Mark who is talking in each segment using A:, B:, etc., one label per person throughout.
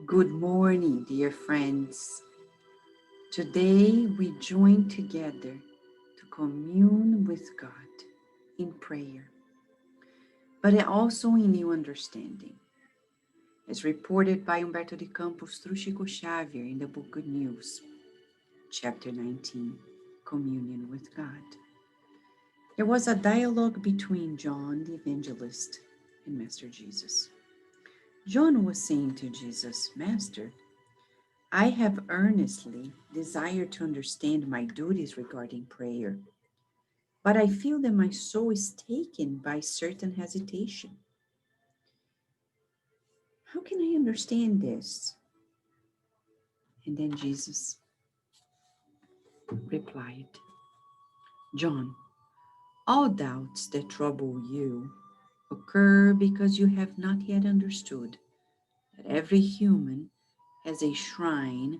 A: Good morning, dear friends. Today we join together to commune with God in prayer, but also in new understanding, as reported by Humberto de Campos through Chico Xavier in the book Good News, chapter 19, Communion with God. There was a dialogue between John the Evangelist and Master Jesus. John was saying to Jesus, Master, I have earnestly desired to understand my duties regarding prayer, but I feel that my soul is taken by certain hesitation. How can I understand this? And then Jesus replied, John, all doubts that trouble you occur because you have not yet understood that every human has a shrine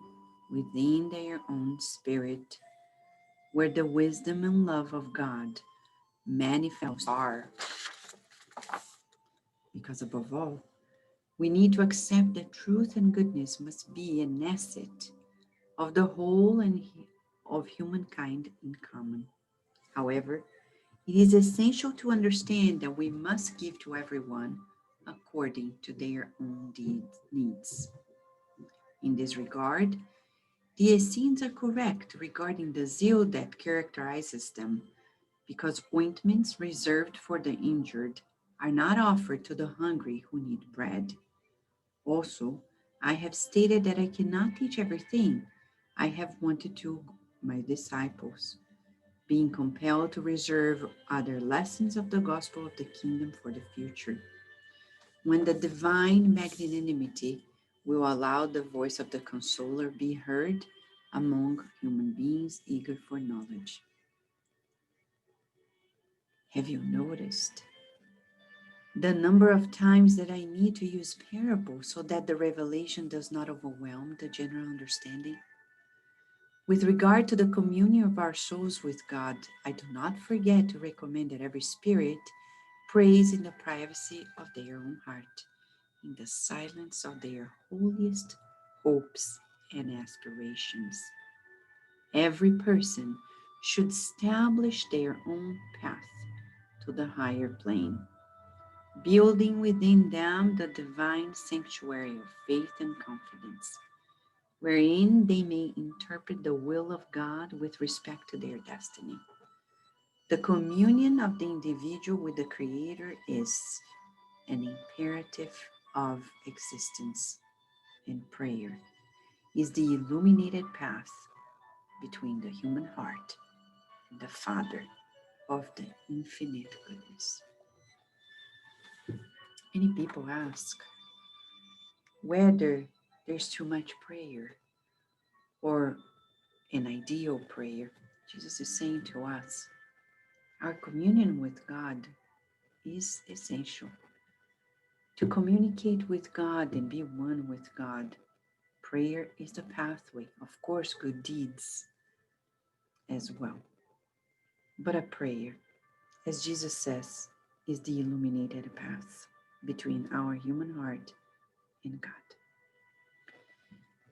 A: within their own spirit where the wisdom and love of God manifest are. Because above all, we need to accept that truth and goodness must be an asset of the whole and of humankind in common. However, it is essential to understand that we must give to everyone according to their own needs. In this regard, the Essenes are correct regarding the zeal that characterizes them, because ointments reserved for the injured are not offered to the hungry who need bread. Also, I have stated that I cannot teach everything I have wanted to my disciples, being compelled to reserve other lessons of the gospel of the kingdom for the future, when the divine magnanimity will allow the voice of the consoler be heard among human beings eager for knowledge. Have you noticed the number of times that I need to use parables so that the revelation does not overwhelm the general understanding? With regard to the communion of our souls with God, I do not forget to recommend that every spirit prays in the privacy of their own heart, in the silence of their holiest hopes and aspirations. Every person should establish their own path to the higher plane, building within them the divine sanctuary of faith and confidence, wherein they may interpret the will of God with respect to their destiny. The communion of the individual with the Creator is an imperative of existence, and prayer is the illuminated path between the human heart and the Father of the infinite goodness. Many people ask whether there's too much prayer or an ideal prayer. Jesus is saying to us, our communion with God is essential. To communicate with God and be one with God, prayer is the pathway. Of course, good deeds as well. But a prayer, as Jesus says, is the illuminated path between our human heart and God.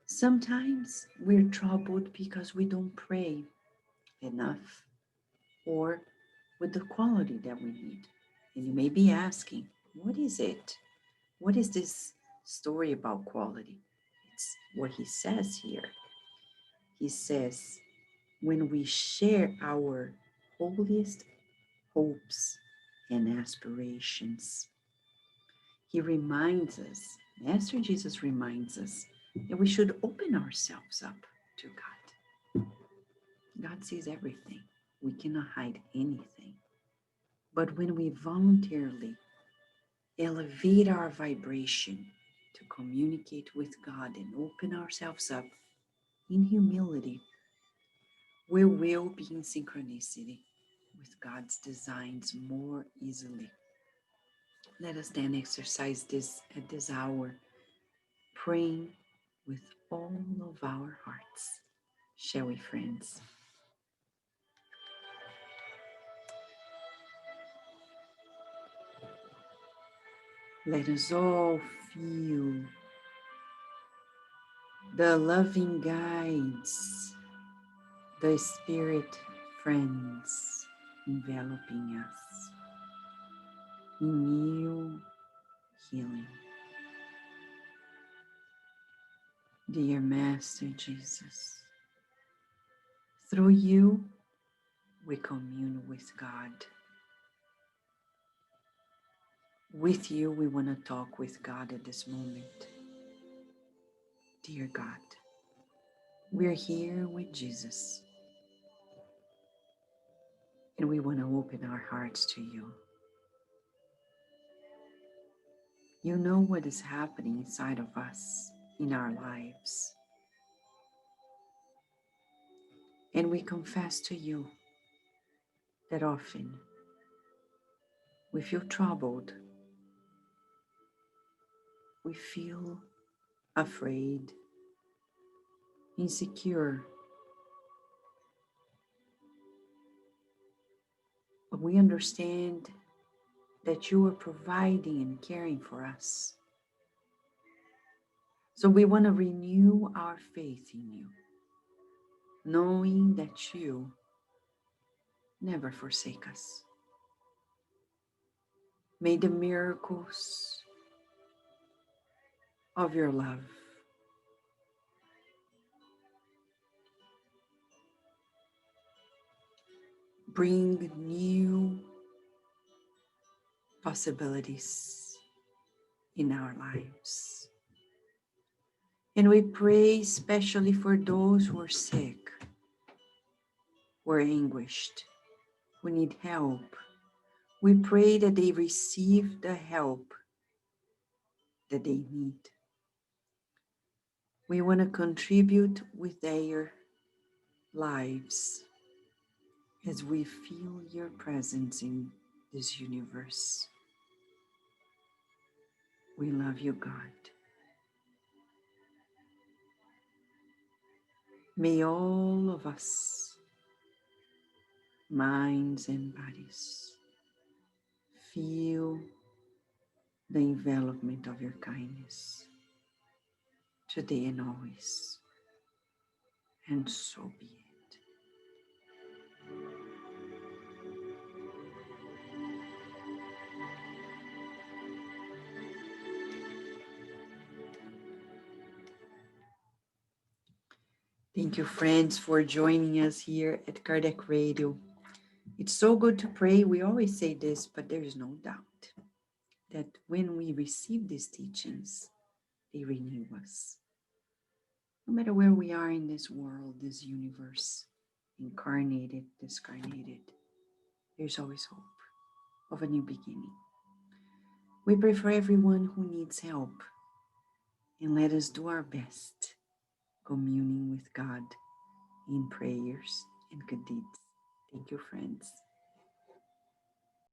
A: Sometimes we're troubled because we don't pray enough or with the quality that we need. And you may be asking, what is it? What is this story about quality? It's what he says here. He says, when we share our holiest hopes and aspirations, he reminds us, Master Jesus reminds us, that we should open ourselves up to God. God sees everything. We cannot hide anything. But when we voluntarily elevate our vibration to communicate with God and open ourselves up in humility, we will be in synchronicity with God's designs more easily. Let us then exercise this at this hour, praying with all of our hearts. Shall we, friends? Let us all feel the loving guides, the spirit friends enveloping us in new healing. Dear Master Jesus, through you we commune with God. With you we want to talk with God at this moment. Dear God, we're here with Jesus and we want to open our hearts to you. You know what is happening inside of us in our lives. And we confess to you that often we feel troubled, we feel afraid, insecure, but we understand that you are providing and caring for us. So we want to renew our faith in you, knowing that you never forsake us. May the miracles of your love bring new possibilities in our lives. And we pray especially for those who are sick, who are anguished, who need help. We pray that they receive the help that they need. We want to contribute with their lives as we feel your presence in this universe. We love you, God. May all of us, minds and bodies, feel the envelopment of your kindness today and always, and so be it. Thank you, friends, for joining us here at Kardec Radio. It's so good to pray. We always say this, but there is no doubt that when we receive these teachings, they renew us. No matter where we are in this world, this universe, incarnated, discarnated, there's always hope of a new beginning. We pray for everyone who needs help, and let us do our best, communing with God in prayers and good deeds. Thank you, friends.